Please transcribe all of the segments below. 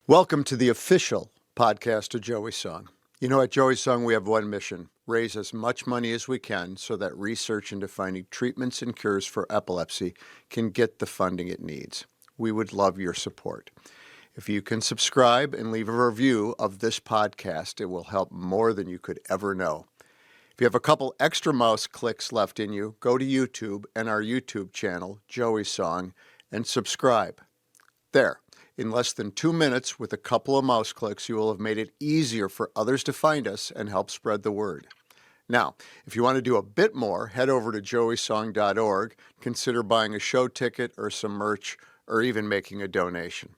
Welcome to the official podcast of Joey's Song. You know, at Joey's Song, we have one mission: raise as much money as we can so that research into finding treatments and cures for epilepsy can get the funding it needs. We would love your support. If you can subscribe and leave a review of this podcast, it will help more than you could ever know. If you have a couple extra mouse clicks left in you, go to YouTube and our YouTube channel, Joey's Song, and subscribe. There. In less than 2 minutes, with a couple of mouse clicks, you will have made it easier for others to find us and help spread the word. Now, if you want to do a bit more, head over to joeysong.org, consider buying a show ticket or some merch, or even making a donation.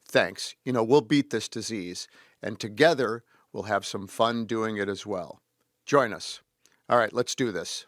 Thanks. You know, we'll beat this disease, and together we'll have some fun doing it as well. Join us. All right, let's do this.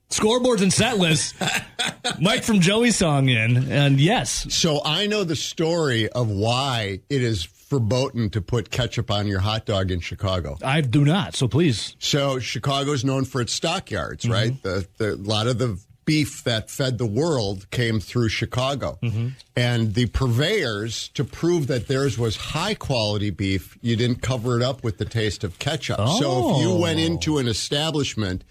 Scoreboards and Setlists. Mike from Joey's Song in, and yes. So I know the story of why it is verboten to put ketchup on your hot dog in Chicago. I do not, so please. So Chicago is known for its stockyards, right? A lot of the beef that fed the world came through Chicago. And the purveyors, to prove that theirs was high-quality beef, you didn't cover it up with the taste of ketchup. Oh. So if you went into an establishment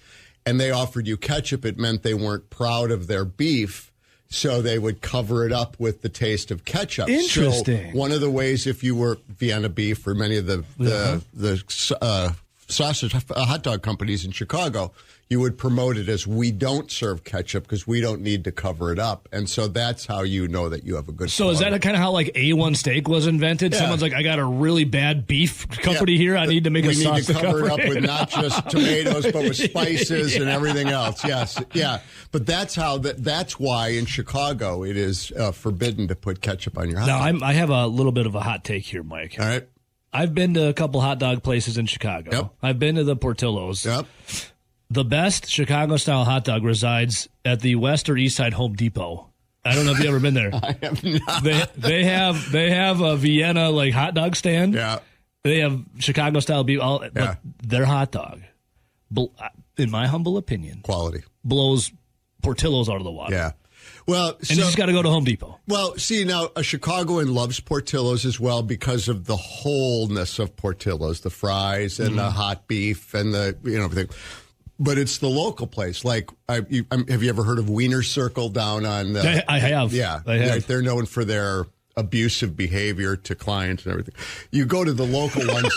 and they offered you ketchup, it meant they weren't proud of their beef, so they would cover it up with the taste of ketchup. Interesting. So one of the ways, if you were Vienna Beef or many of the sausage hot dog companies in Chicago, you would promote it as, we don't serve ketchup because we don't need to cover it up. And so that's how you know that you have a good So is that kind of how like A1 steak was invented? Yeah. Someone's like, I got a really bad beef company here. I need to make a sauce. We need to cover it up with not just tomatoes, but with spices and everything else. Yes. Yeah. But that's why in Chicago it is forbidden to put ketchup on your hot dog. Now, I have a little bit of a hot take here, Mike. All right. I've been to a couple hot dog places in Chicago. Yep. I've been to the Portillo's. Yep. The best Chicago-style hot dog resides at the West or East Side Home Depot. I don't know if you've ever been there. I have not. They have a Vienna like hot dog stand. Yeah. They have Chicago-style beef. But their hot dog, in my humble opinion, Quality. blows Portillo's out of the water. Yeah. Well, And you just got to go to Home Depot. Well, see, now a Chicagoan loves Portillo's as well because of the wholeness of Portillo's, the fries and the hot beef and the, everything. But it's the local place. Like, have you ever heard of Wiener Circle down on? I have. Yeah, I have. Right, they're known for their abusive behavior to clients and everything. You go to the local ones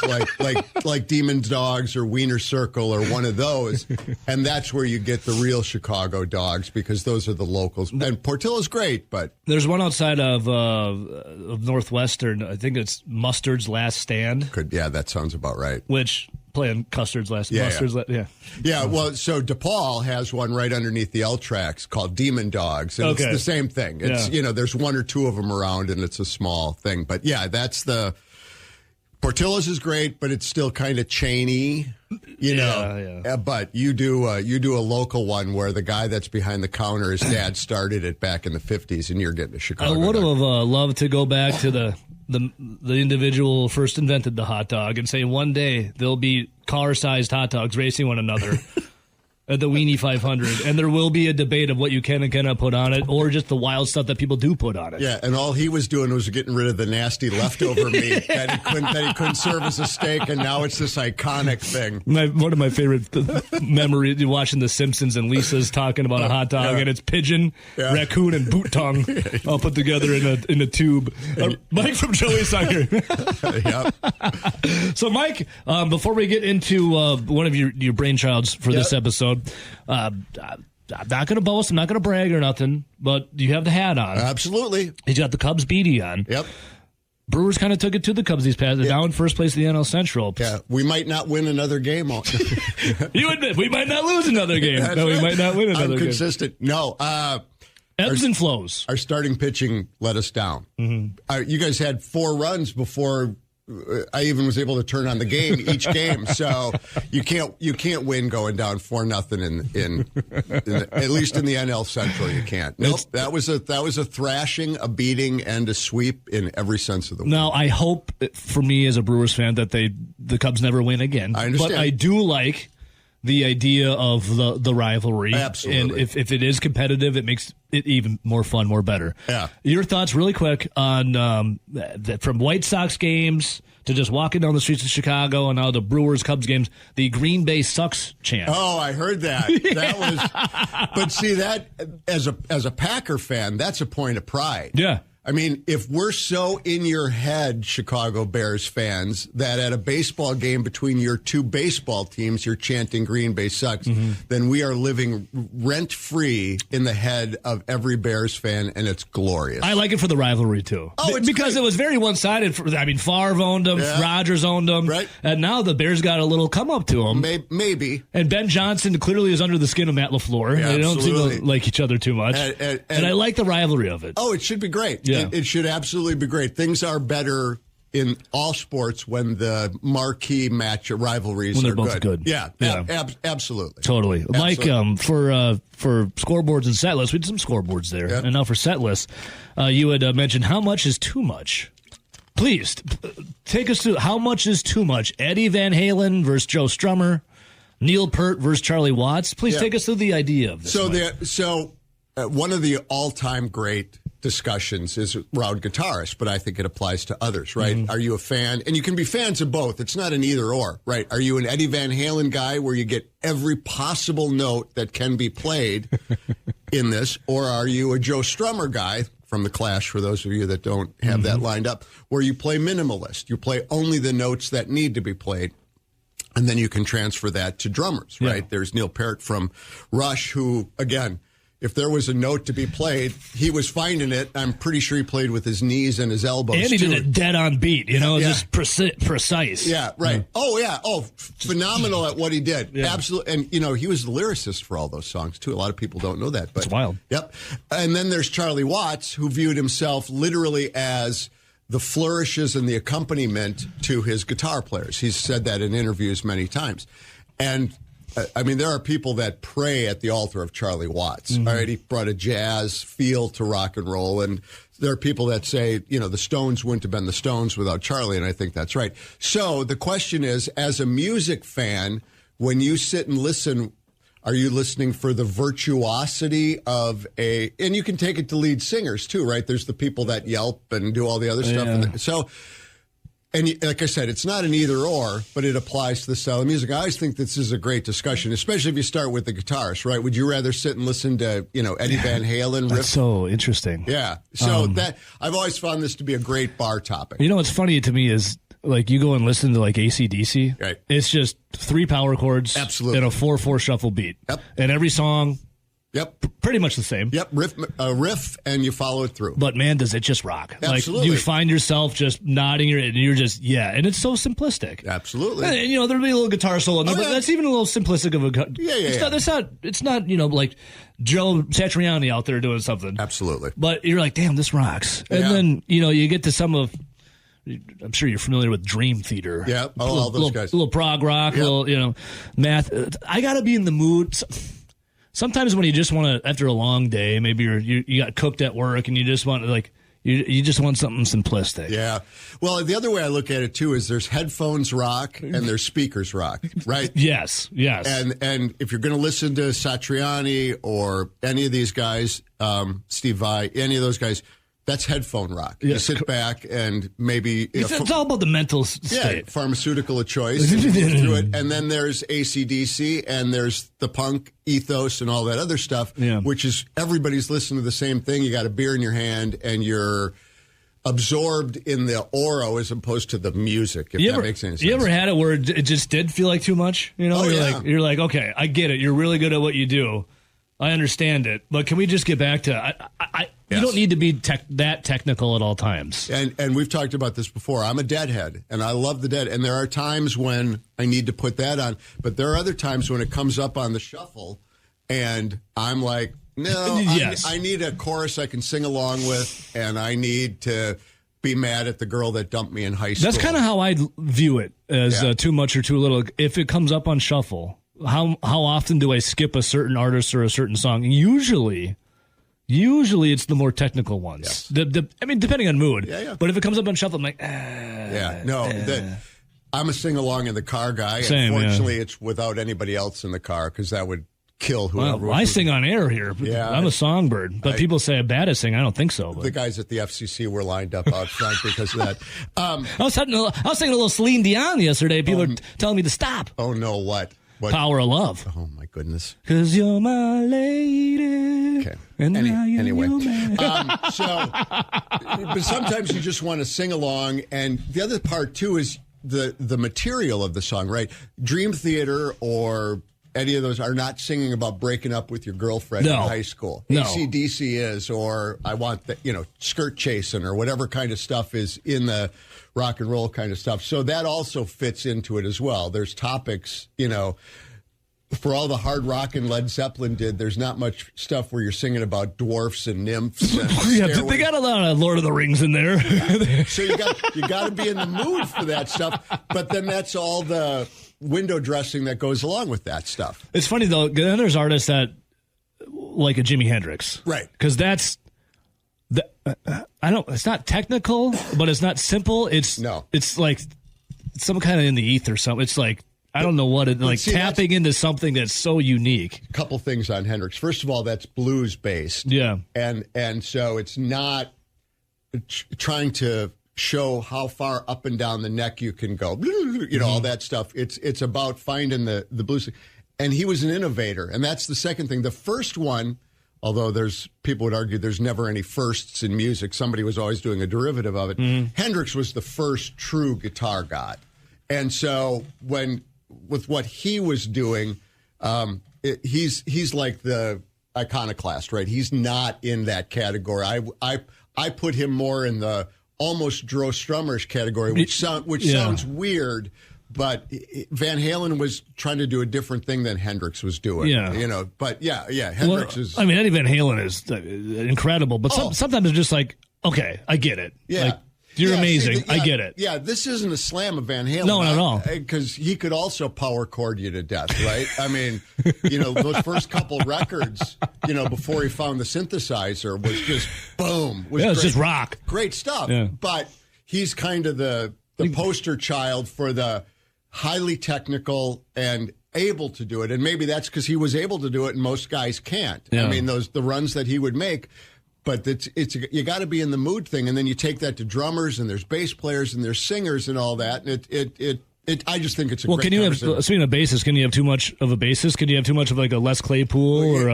like Demon's Dogs or Wiener Circle or one of those, and that's where you get the real Chicago dogs because those are the locals. And Portillo's great, but There's one outside of Northwestern. I think it's Mustard's Last Stand. that sounds about right. Which playing Custard's Last. Yeah, Mustard's Yeah, well, so DePaul has one right underneath the L tracks called Demon Dogs, and it's the same thing. It's there's one or two of them around, and it's a small thing. But yeah, that's the Portillo's is great, but it's still kind of chainy, Yeah. But you do a local one where the guy that's behind the counter, his dad started it back in the 50s, and you're getting a Chicago. I would dog. have loved to go back to the individual who first invented the hot dog and say one day there'll be car-sized hot dogs racing one another at the Weenie 500, and there will be a debate of what you can and cannot put on it, or just the wild stuff that people do put on it. Yeah, and all he was doing was getting rid of the nasty leftover meat that he couldn't serve as a steak, and now it's this iconic thing. One of my favorite memories, watching The Simpsons and Lisa's talking about a hot dog, and it's pigeon, raccoon, and boot tongue all put together in a tube. Mike from Joey's Song here. Yep. So, Mike, before we get into one of your brainchilds for this episode, I'm not going to boast, I'm not going to brag or nothing, but you have the hat on. Absolutely. He's got the Cubs beanie on. Yep. Brewers kind of took it to the Cubs these past. They're now in first place in the NL Central. Yeah, we might not win another game. You admit we might not lose another game. No, we might not win another game. I'm consistent. No. Ebbs and flows. Our starting pitching let us down. You guys had 4 runs before I even was able to turn on the game each game. So you can't win going down 4-0 in at least in the NL Central. You can't. Nope. That was a thrashing, a beating, and a sweep in every sense of the word. Now I hope for me as a Brewers fan that the Cubs never win again. I understand. But I do like the idea of the rivalry. Absolutely. And if it is competitive, it makes it even more fun, more better. Yeah. Your thoughts really quick on from White Sox games to just walking down the streets of Chicago and now the Brewers Cubs games, the Green Bay sucks chant. Oh, I heard that. That was, but see that as a Packer fan, that's a point of pride. Yeah. I mean, if we're so in your head, Chicago Bears fans, that at a baseball game between your two baseball teams, you're chanting Green Bay sucks, then we are living rent-free in the head of every Bears fan, and it's glorious. I like it for the rivalry, too. Oh, it's because great. it was very one-sided. Favre owned them, Yeah. Rodgers owned them, Right. And now the Bears got a little come-up to them. Maybe. And Ben Johnson clearly is under the skin of Matt LaFleur. Yeah, they don't seem absolutely. to like each other too much. And I like the rivalry of it. Oh, it should be great. Yeah. It should absolutely be great. Things are better in all sports when the marquee match rivalries When they're are both good. Yeah, Yeah. absolutely. Totally. Mike, Absolutely. for scoreboards and set lists, we did some scoreboards there. Yeah. And now for set lists, you had mentioned how much is too much. Please, take us through how much is too much. Eddie Van Halen versus Joe Strummer, Neil Peart versus Charlie Watts. Please take us through the idea of this. So one of the all-time great discussions is around guitarists, but I think it applies to others, right? Mm-hmm. Are you a fan? And you can be fans of both. It's not an either or, right? Are you an Eddie Van Halen guy where you get every possible note that can be played in this? Or are you a Joe Strummer guy from The Clash, for those of you that don't have that lined up, where you play minimalist? You play only the notes that need to be played. And then you can transfer that to drummers, right? Yeah. There's Neil Peart from Rush, who, again, if there was a note to be played, he was finding it. I'm pretty sure he played with his knees and his elbows, and he too. did it dead on beat, Yeah. just precise. Yeah, right. Oh, yeah. Oh, phenomenal at what he did. Yeah. Absolutely. And, he was the lyricist for all those songs, too. A lot of people don't know that. But, It's wild. Yep. And then there's Charlie Watts, who viewed himself literally as the flourishes and the accompaniment to his guitar players. He's said that in interviews many times. And I mean, there are people that pray at the altar of Charlie Watts. All right, he brought a jazz feel to rock and roll, and there are people that say, the Stones wouldn't have been the Stones without Charlie, and I think that's right. So the question is, as a music fan, when you sit and listen, are you listening for the virtuosity of and you can take it to lead singers too, right? There's the people that yelp and do all the other stuff. Yeah. And like I said, it's not an either or, but it applies to the style of music. I always think this is a great discussion, especially if you start with the guitarist, right? Would you rather sit and listen to, Eddie Van Halen riff? That's so interesting. Yeah. So that I've always found this to be a great bar topic. What's funny to me is, like, you go and listen to, like, AC/DC. Right. It's just 3 power chords. Absolutely. And a 4/4 shuffle beat. Yep. And every song, Yep. pretty much the same. Yep. Riff, and you follow it through. But, man, does it just rock. Absolutely. Like, you find yourself just nodding your head, and you're just, and it's so simplistic. Absolutely. And, there'll be a little guitar solo in there, Oh, but yeah. that's even a little simplistic of a... It's not, like Joe Satriani out there doing something. Absolutely. But you're like, damn, this rocks. And Yeah. then, you get to some of... I'm sure you're familiar with Dream Theater. Yeah, all those guys. A little prog rock, Yeah. little, math. I got to be in the mood. Sometimes when you just want to, after a long day, maybe you got cooked at work and you just want to, like, you just want something simplistic. Yeah. Well, the other way I look at it, too, is there's headphones rock and there's speakers rock, right? Yes. And if you're going to listen to Satriani or any of these guys, Steve Vai, any of those guys, that's headphone rock. Yes. You sit back and maybe... It's all about the mental state. Pharmaceutical of choice. And you go through it. And then there's AC/DC and there's the punk ethos and all that other stuff, which is everybody's listening to the same thing. You got a beer in your hand and you're absorbed in the aura as opposed to the music, if that makes any sense. You ever had it where it just did feel like too much? You're like, okay, I get it. You're really good at what you do. I understand it. But can we just get back to... You don't need to be that technical at all times. And we've talked about this before. I'm a Deadhead, and I love the Dead. And there are times when I need to put that on. But there are other times when it comes up on the shuffle, and I'm like, no, Yes. I need a chorus I can sing along with, and I need to be mad at the girl that dumped me in high school. That's kind of how I view it, as too much or too little. If it comes up on shuffle, how often do I skip a certain artist or a certain song? Usually it's the more technical ones. Yes. I mean, depending on mood. Yeah. But if it comes up on shuffle, I'm like, I'm a sing-along in the car guy. Same, Unfortunately, it's without anybody else in the car because that would kill whoever. Well, I sing on air here. Yeah, I'm a songbird. But people say I'm bad at singing. I don't think so. But. The guys at the FCC were lined up out front because of that. I was singing a little Celine Dion yesterday. People are telling me to stop. Oh, no, what? Power of Love. Oh, my goodness. 'Cause you're my lady. Okay. And Anyway. your man. But sometimes you just want to sing along. And the other part, too, is the material of the song, right? Dream Theater or any of those are not singing about breaking up with your girlfriend in high school. No. AC/DC is, or I want the, skirt chasing or whatever kind of stuff is in the rock and roll kind of stuff. So that also fits into it as well. There's topics, for all the hard rock and Led Zeppelin did, there's not much stuff where you're singing about dwarfs and nymphs. And They got a lot of Lord of the Rings in there. So you got to be in the mood for that stuff. But then that's all the window dressing that goes along with that stuff. It's funny though. Then there's artists that like a Jimi Hendrix, right? Because that's It's not technical, but it's not simple. It's like some kind of in the ether. Something. It's like. I don't know what it like tapping into something that's so unique. A couple things on Hendrix. First of all, that's blues based. Yeah. And so it's not trying to show how far up and down the neck you can go. All that stuff. It's about finding the blues. And he was an innovator. And that's the second thing. The first one, although people would argue there's never any firsts in music. Somebody was always doing a derivative of it. Hendrix was the first true guitar god. And so with what he was doing, he's like the iconoclast, right? He's not in that category. I put him more in the almost Joe Strummerish category, which sounds weird, but Van Halen was trying to do a different thing than Hendrix was doing. Yeah. But Hendrix is. I mean, Eddie Van Halen is incredible, but sometimes it's just like, okay, I get it. Yeah. Like, you're amazing. I get it. Yeah, this isn't a slam of Van Halen. No, not at all. Because he could also power chord you to death, right? I mean, those first couple records, before he found the synthesizer was just boom. It's just rock. Great stuff. Yeah. But he's kind of the poster child for the highly technical and able to do it. And maybe that's because he was able to do it and most guys can't. Yeah. I mean, the runs that he would make. But it's you got to be in the mood thing, and then you take that to drummers, and there's bass players, and there's singers, and all that. And I just think it's a great can you have, speaking of bassist, can you have too much of a bassist? Can you have too much of like a Les Claypool or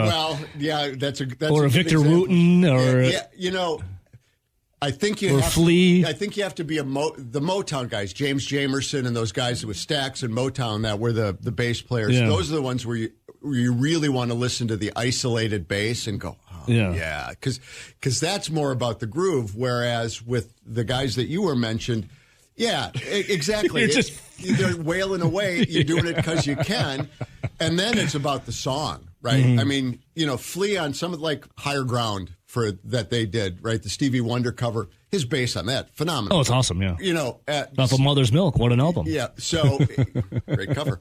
that's or a Victor Wooten or I think you have Flea. I think you have to be the Motown guys, James Jamerson and those guys with Stax and Motown that were the bass players. Yeah. Those are the ones where you really want to listen to the isolated bass and go. Yeah, because that's more about the groove. Whereas with the guys that you were mentioned, exactly. They're wailing away. You're doing it because you can, and then it's about the song, right? Mm-hmm. I mean, Flea on some of like Higher Ground that they did, right? The Stevie Wonder cover, his bass on that, phenomenal. Oh, it's awesome, yeah. Off of Mother's Milk, what an album. Yeah, so great cover,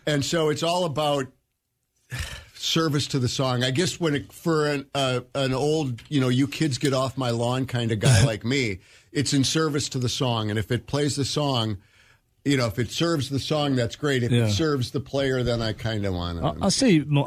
and so it's all about service to the song. I guess for an old, you kids get off my lawn kind of guy like me, it's in service to the song. And if it plays the song, if it serves the song, that's great. If it serves the player, then I kind of want to.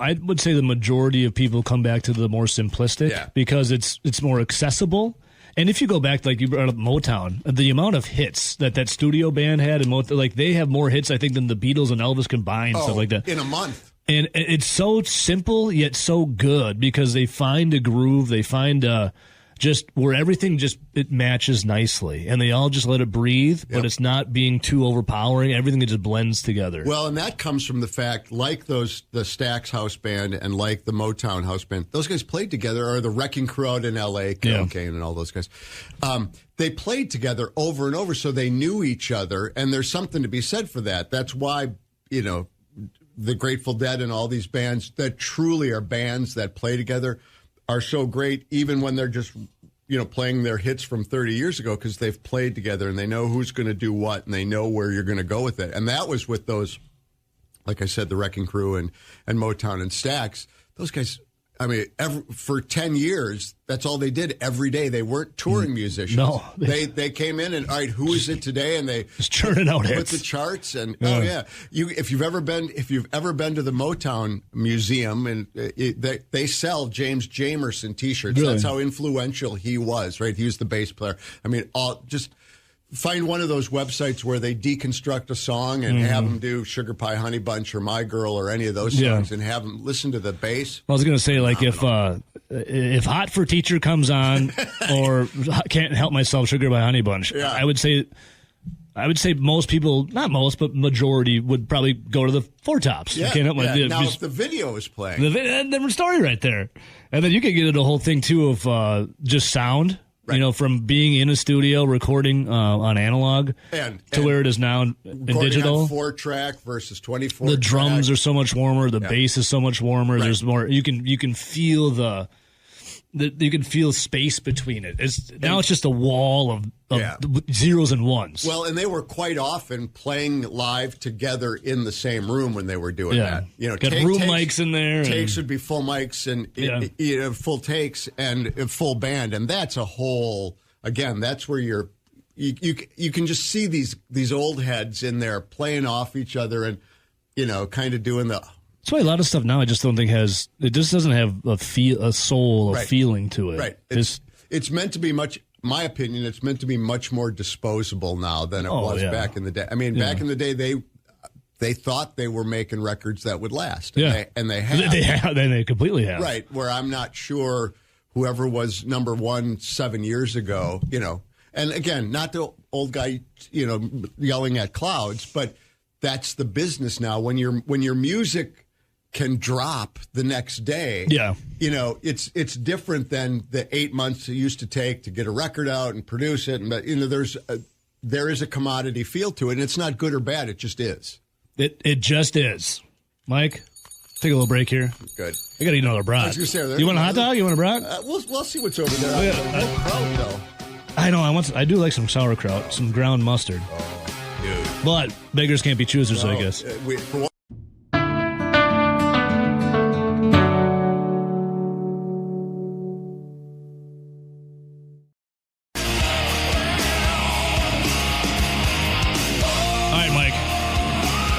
I would say the majority of people come back to the more simplistic because it's more accessible. And if you go back, like you brought up Motown, the amount of hits that studio band had, and like they have more hits, I think, than the Beatles and Elvis combined, stuff like that. In a month. And it's so simple yet so good because they find a groove, they find just where everything it matches nicely, and they all just let it breathe, but it's not being too overpowering. Everything just blends together. Well, and that comes from the fact, like the Stax house band and like the Motown house band, those guys played together, or the Wrecking Crew out in L.A., Cocaine and all those guys. They played together over and over, so they knew each other, and there's something to be said for that. That's why, the Grateful Dead and all these bands that truly are bands that play together are so great, even when they're just playing their hits from 30 years ago because they've played together and they know who's going to do what and they know where you're going to go with it. And that was with those, like I said, the Wrecking Crew and Motown and Stax. Those guys, I mean, for 10 years, that's all they did every day. They weren't touring musicians. No. They came in and, all right, who is it today? And they just churning out put hits. the charts. And, if you've ever been to the Motown Museum, and they sell James Jamerson T-shirts. Really? That's how influential he was, right? He was the bass player. I mean, just find one of those websites where they deconstruct a song and have them do Sugar Pie Honey Bunch or My Girl or any of those songs and have them listen to the bass. I was going to say, like, if Hot for Teacher comes on or Can't Help Myself, Sugar Pie Honey Bunch, I would say most people, not most, but majority would probably go to the Four Tops. Yeah, Can't Help Now, if the video is playing. Different story right there. And then you could get into the whole thing, too, of just sound. Right. From being in a studio recording on analog to where it is now in digital. On 4-track versus 24. The drums are so much warmer. The bass is so much warmer. Right. There's more. You can feel you can feel space between it. Now it's just a wall of zeros and ones. Well, and they were quite often playing live together in the same room when they were doing that. Got room mics in there. Takes would be full mics and full takes and full band, and that's a whole. Again, that's where you can just see these old heads in there playing off each other and kind of doing the. That's why a lot of stuff now I just don't think it just doesn't have a soul, a feeling to it. Right. It's meant to be my opinion, it's meant to be much more disposable now than it was back in the day. I mean, back in the day, they thought they were making records that would last. And they have. They completely have. Right. Where I'm not sure whoever was number one 7 years ago, and again, not the old guy, yelling at clouds, but that's the business now. When your music can drop the next day. It's different than the 8 months it used to take to get a record out and produce it. And there is a commodity feel to it, and it's not good or bad. It just is. It just is. Mike, take a little break here. Good. I got to eat another brat. You want a hot dog? You want a brat? We'll see what's over there. No kraut, though. I know. I do like some sauerkraut, some ground mustard. Oh, dude. But beggars can't be choosers, I guess.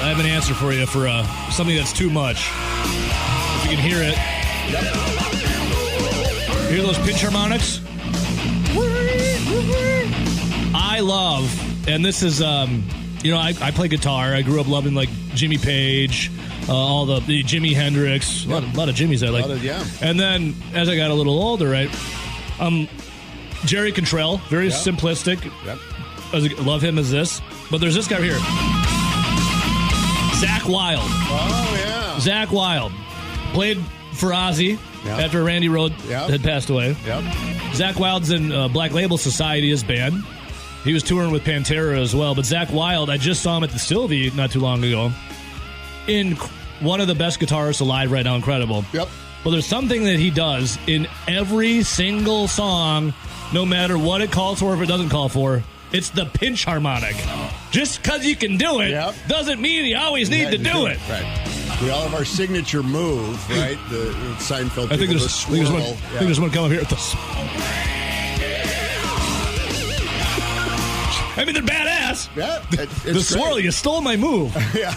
I have an answer for you for something that's too much. If you can hear it. Yep. Hear those pinch harmonics? I love, and this is, I play guitar. I grew up loving, like, Jimmy Page, all the Jimi Hendrix, a lot of Jimmys I like. And then, as I got a little older, right, Jerry Cantrell, very simplistic. Yep. I love him as this. But there's this guy here. Zakk Wylde. Oh, yeah. Zakk Wylde. Played for Ozzy after Randy Rhoads had passed away. Yep. Zakk Wylde's in Black Label Society, his band. He was touring with Pantera as well. But Zakk Wylde, I just saw him at the Sylvie not too long ago. In one of the best guitarists alive right now. Incredible. Yep. But there's something that he does in every single song, no matter what it calls for, if it doesn't call for. It's the pinch harmonic. Just because you can do it doesn't mean you always need to do it. Right. We all have our signature move, right? The Seinfeld. I think there's one coming here. I mean, they're badass. Yeah. The swirl, you stole my move. Yeah.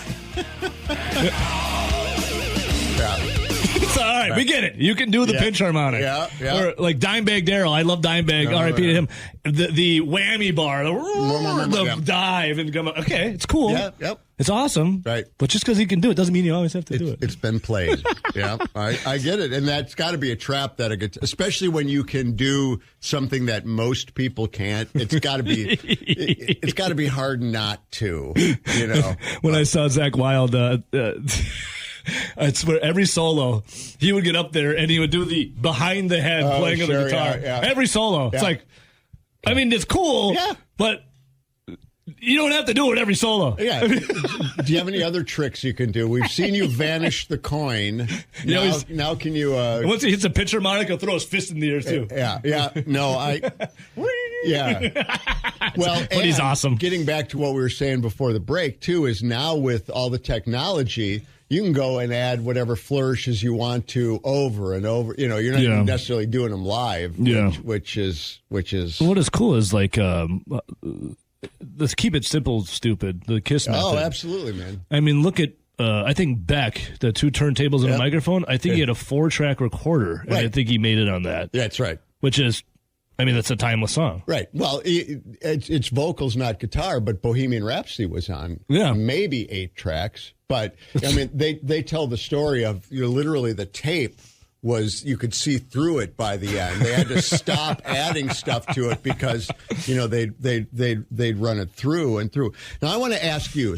It's all right. We get it. You can do the pinch harmonic. Yeah. Or like Dimebag Darrell. I love Dimebag. R.I.P. to him. The whammy bar. The dive. And come. Okay, it's cool. Yep. It's awesome. Right. But just because he can do it doesn't mean you always have to do it. It's been played. Yeah. I get it. And that's got to be a trap that especially when you can do something that most people can't. It's got to be it's got to be hard not to, When I saw Zakk Wylde I swear, every solo, he would get up there and he would do the behind the head playing of the guitar. Yeah. Every solo. It's like, I mean, it's cool, but You don't have to do it every solo. Yeah. Do you have any other tricks you can do? We've seen you vanish the coin. Now can you... Once he hits a pitcher mark, he'll throw his fist in the air, too. Yeah. No, yeah. Well, but he's awesome. Getting back to what we were saying before the break, too, is now with all the technology, you can go and add whatever flourishes you want to over and over. You know, you're not necessarily doing them live, which is... What is cool is like... let's keep it simple, stupid. The Kiss method. Oh, absolutely, man. I mean, look at, I think Beck, the 2 turntables and a microphone, I think he had a 4-track recorder, and I think he made it on that. Yeah, that's right. Which is, I mean, that's a timeless song. Right. Well, it's vocals, not guitar, but Bohemian Rhapsody was on maybe 8 tracks. But, I mean, they tell the story of literally the tape was you could see through it by the end. They had to stop adding stuff to it because they'd run it through and through. Now I want to ask you.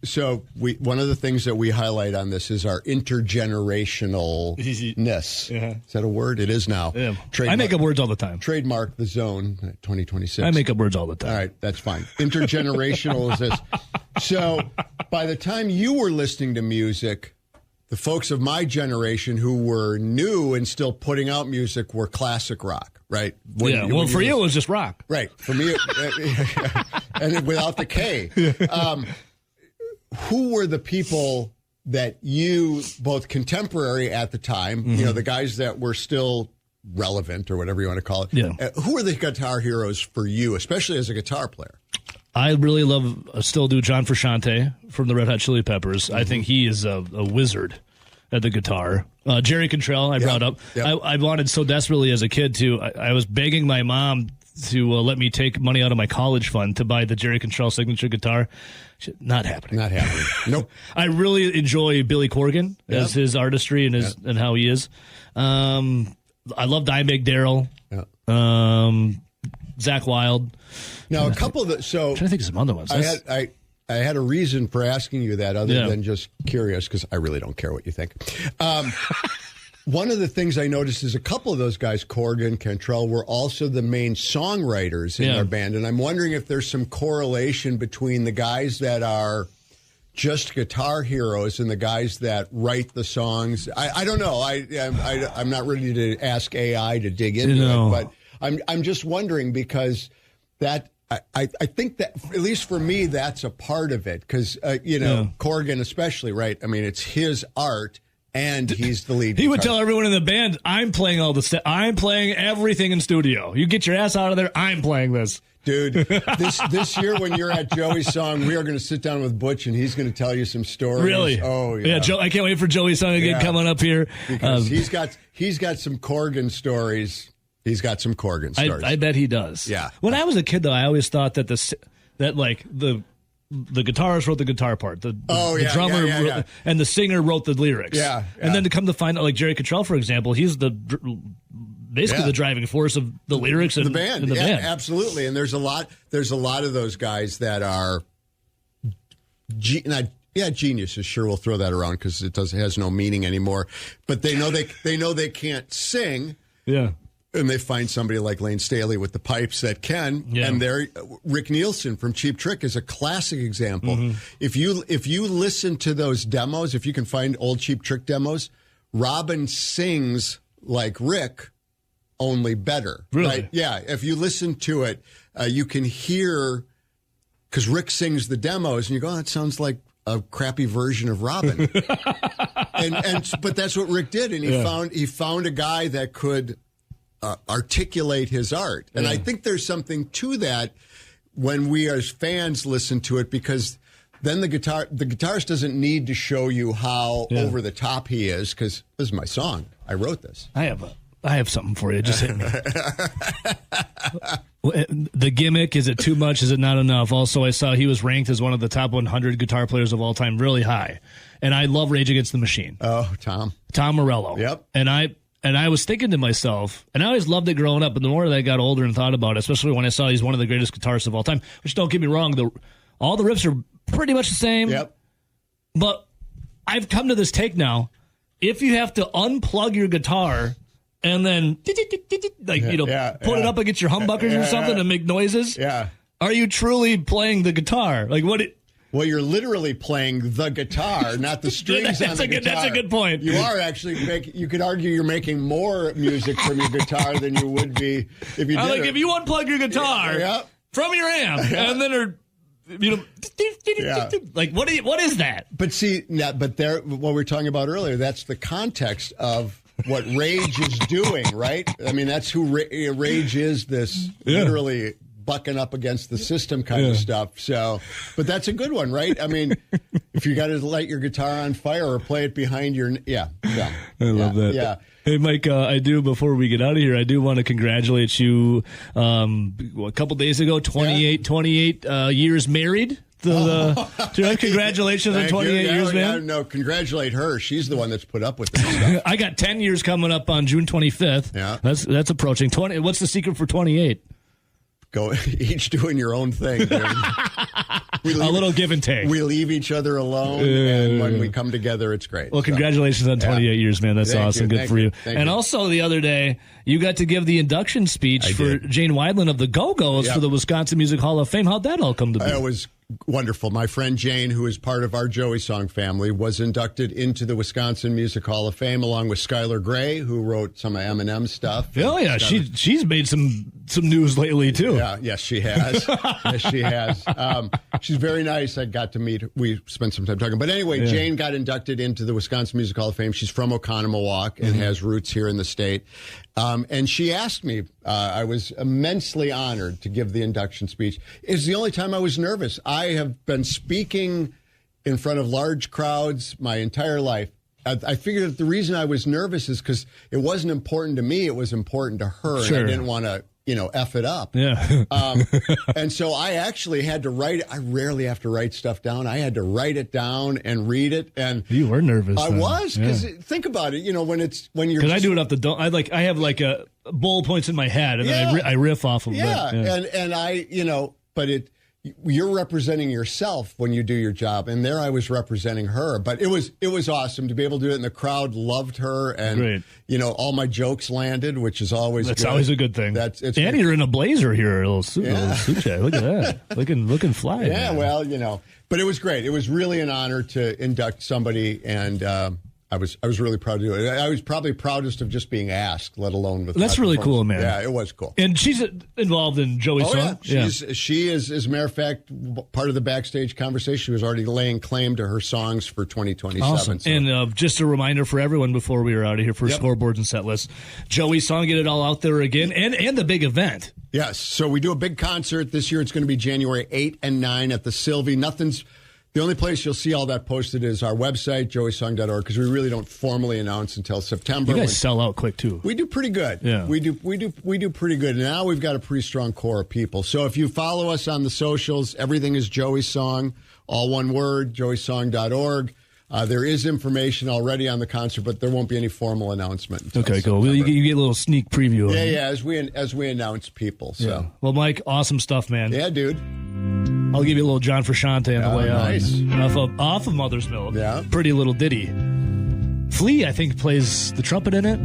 So one of the things that we highlight on this is our intergenerationalness. Is that a word? It is now. Yeah. I make up words all the time. Trademark the zone 2026. I make up words all the time. All right, that's fine. Intergenerational is this. So by the time you were listening to music, the folks of my generation who were new and still putting out music were classic rock, right? Well, for you, it was just rock. Right. For me, and without the K. Who were the people that you, both contemporary at the time, the guys that were still relevant or whatever you want to call it, who were the guitar heroes for you, especially as a guitar player? I really still do John Frusciante from the Red Hot Chili Peppers. I think he is a wizard at the guitar. Jerry Cantrell, I brought up. I wanted so desperately as a kid to. I was begging my mom to let me take money out of my college fund to buy the Jerry Cantrell signature guitar. Not happening. Not happening. Nope. I really enjoy Billy Corgan as his artistry and and how he is. I love Dimebag Darrell. Zakk Wylde. Now, a couple of the... So, I'm trying to think of some other ones. I had a reason for asking you that other than just curious, because I really don't care what you think. One of the things I noticed is a couple of those guys, Corgan, Cantrell, were also the main songwriters in their band. And I'm wondering if there's some correlation between the guys that are just guitar heroes and the guys that write the songs. I don't know. I'm not ready to ask AI to dig into it, but I'm just wondering because that I think that at least for me that's a part of it because Corgan especially, right? I mean, it's his art and he's the lead. He would tell everyone in the band, "I'm playing all the I'm playing everything in studio. You get your ass out of there. I'm playing this." Dude, this year when you're at Joey's Song, we are going to sit down with Butch and he's going to tell you some stories. Really? Oh yeah. Joe, I can't wait for Joey's Song again coming up here because he's got some Corgan stories. He's got some Corgan stories. I bet he does. Yeah. When I was a kid, though, I always thought that the guitarist wrote the guitar part. The drummer wrote, and the singer wrote the lyrics. Yeah. And then to come to find out, like Jerry Cantrell, for example, he's basically the driving force of the lyrics and the band. And the band. Absolutely. And there's a lot of those guys that are geniuses. Sure, we'll throw that around because it has no meaning anymore. But they know they can't sing. Yeah. And they find somebody like Lane Staley with the pipes that can. Yeah. And Rick Nielsen from Cheap Trick is a classic example. Mm-hmm. If you listen to those demos, if you can find old Cheap Trick demos, Robin sings like Rick, only better. Really? Right? Yeah. If you listen to it, you can hear, because Rick sings the demos, and you go, oh, that sounds like a crappy version of Robin. But that's what Rick did, and he found a guy that could articulate his art. And I think there's something to that when we as fans listen to it, because then the guitarist doesn't need to show you how over the top he is, because this is my song. I wrote this. I have something for you. Just hit me. The gimmick, is it too much? Is it not enough? Also, I saw he was ranked as one of the top 100 guitar players of all time, really high. And I love Rage Against the Machine. Oh, Tom Morello. Yep. And I was thinking to myself, and I always loved it growing up, but the more that I got older and thought about it, especially when I saw he's one of the greatest guitarists of all time, which, don't get me wrong, all the riffs are pretty much the same. Yep. But I've come to this take now. If you have to unplug your guitar and then put it up against your humbuckers or something and make noises, are you truly playing the guitar? Like what? Well, you're literally playing the guitar, not the strings on the guitar. That's a good point. You are actually you could argue you're making more music from your guitar than you would be if you did like it. if you unplug your guitar from your amp and then like what is that? But see, what we were talking about earlier, that's the context of what Rage is doing, right? I mean, that's who Rage is, this literally bucking up against the system kind of stuff. So, but that's a good one, right? I mean, if you got to light your guitar on fire or play it behind your, I love that. Yeah. Hey, Mike, I do, before we get out of here, I do want to congratulate you. A couple days ago, 28 years married. Congratulations on 28 years, man. No, congratulate her. She's the one that's put up with this stuff. I got 10 years coming up on June 25th. Yeah. That's approaching. What's the secret for 28? Go each doing your own thing. A little give and take. We leave each other alone, and when we come together, it's great. Well, congratulations on 28 years, man. That's awesome. Good for you. And also the other day, you got to give the induction speech for Jane Weidland of the Go-Go's for the Wisconsin Music Hall of Fame. How'd that all come to be? It was wonderful. My friend Jane, who is part of our Joey Song family, was inducted into the Wisconsin Music Hall of Fame along with Skylar Gray, who wrote some of Eminem's stuff. Oh yeah, she's made some news lately too. Yeah, yes she has. Yes she has. She's very nice. I got to meet her. We spent some time talking. But anyway, Jane got inducted into the Wisconsin Music Hall of Fame. She's from Oconomowoc and has roots here in the state. And she asked me, I was immensely honored to give the induction speech. It's the only time I was nervous. I have been speaking in front of large crowds my entire life. I figured that the reason I was nervous is because it wasn't important to me. It was important to her. Sure. And I didn't want to, F it up. Yeah. And so I actually had to write it. I rarely have to write stuff down. I had to write it down and read it. And you were nervous. I was, because think about it. When you're. Because I do it off the dome. I have like a bullet points in my head, and then I riff off of it. Yeah, and I, but you're representing yourself when you do your job, and there I was representing her. But it was awesome to be able to do it, and the crowd loved her, and all my jokes landed, which is always always a good thing. And you're in a blazer here, a little suit jacket. Look at that, looking fly. Yeah, man. Well, but it was great. It was really an honor to induct somebody, and I was really proud to do it. I was probably proudest of just being asked, let alone with. That's really cool, man. Yeah, it was cool. And she's involved in Joey's song. Yeah. She is, as a matter of fact, part of the backstage conversation. She was already laying claim to her songs for 2027. Awesome. So. And just a reminder for everyone before we are out of here for scoreboards and set lists. Joey's song, get it all out there again, and the big event. Yes. So we do a big concert this year. It's going to be January 8 and 9 at the Sylvie. The only place you'll see all that posted is our website, joeysong.org, because we really don't formally announce until September. You guys sell out quick too. We do pretty good. Yeah. We do pretty good. Now we've got a pretty strong core of people. So if you follow us on the socials, everything is Joey Song, all one word, joeysong.org. There is information already on the concert, but there won't be any formal announcement. Okay, cool. Well, you get a little sneak preview. Yeah, as we announce people. So. Yeah. Well, Mike, awesome stuff, man. Yeah, dude. I'll give you a little John Frusciante on the way nice. off of Mother's Milk. Yeah. Pretty little ditty. Flea, I think, plays the trumpet in it.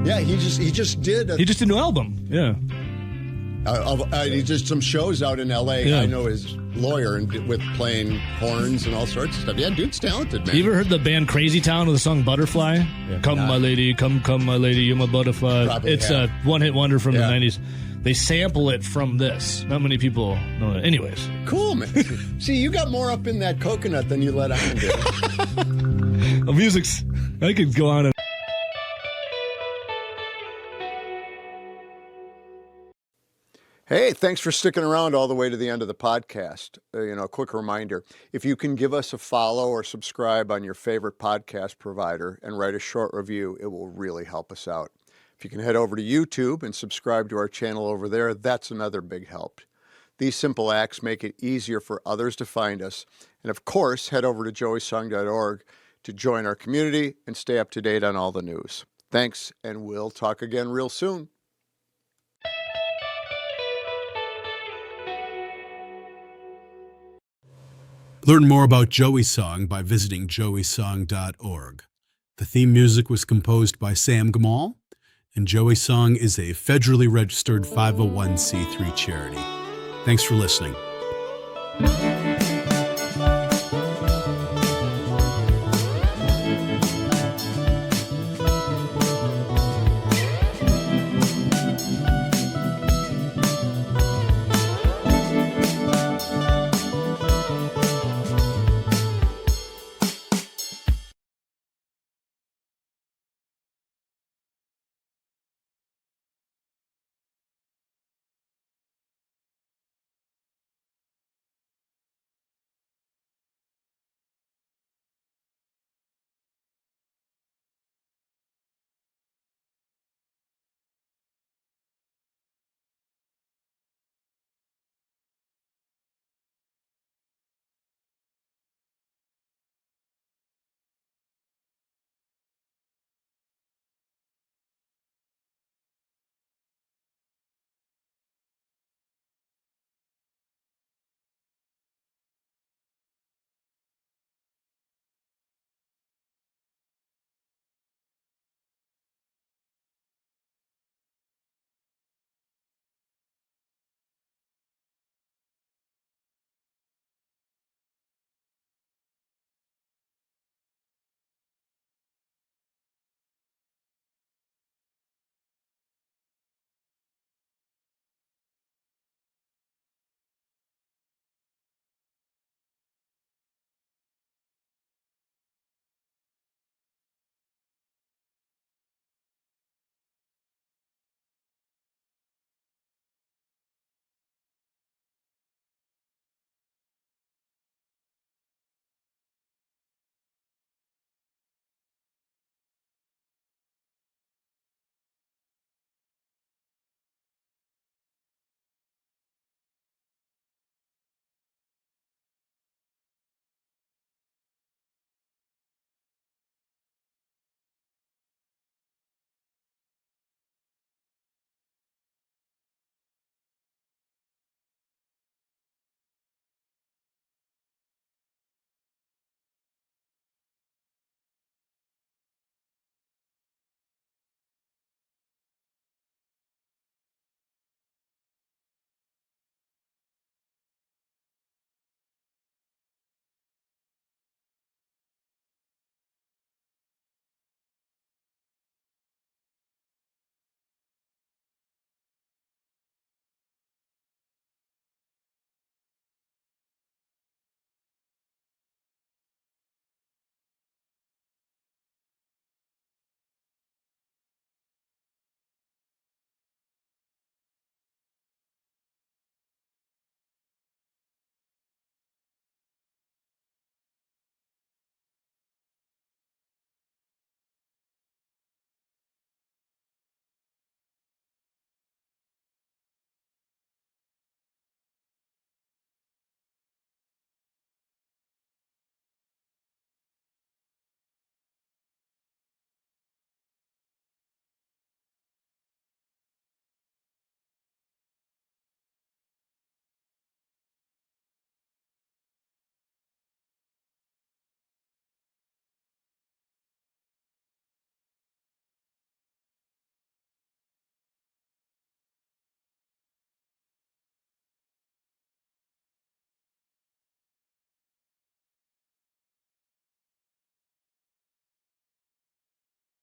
Yeah, he just did. He just did a new album. Yeah. He did some shows out in L.A. Yeah. I know his lawyer with playing horns and all sorts of stuff. Yeah, dude's talented, man. You ever heard the band Crazy Town with the song Butterfly? Yeah, come, my lady, come, my lady, you're my butterfly. Probably it's a one-hit wonder from the 90s. They sample it from this. Not many people know that. Anyways. Cool, man. See, you got more up in that coconut than you let on, dude. Well, music's... I could go on and... Hey, thanks for sticking around all the way to the end of the podcast. A quick reminder, if you can give us a follow or subscribe on your favorite podcast provider and write a short review, it will really help us out. If you can head over to YouTube and subscribe to our channel over there, that's another big help. These simple acts make it easier for others to find us. And of course, head over to joeysong.org to join our community and stay up to date on all the news. Thanks, and we'll talk again real soon. Learn more about Joey Song by visiting joeysong.org. The theme music was composed by Sam Gamal, and Joey Song is a federally registered 501c3 charity. Thanks for listening.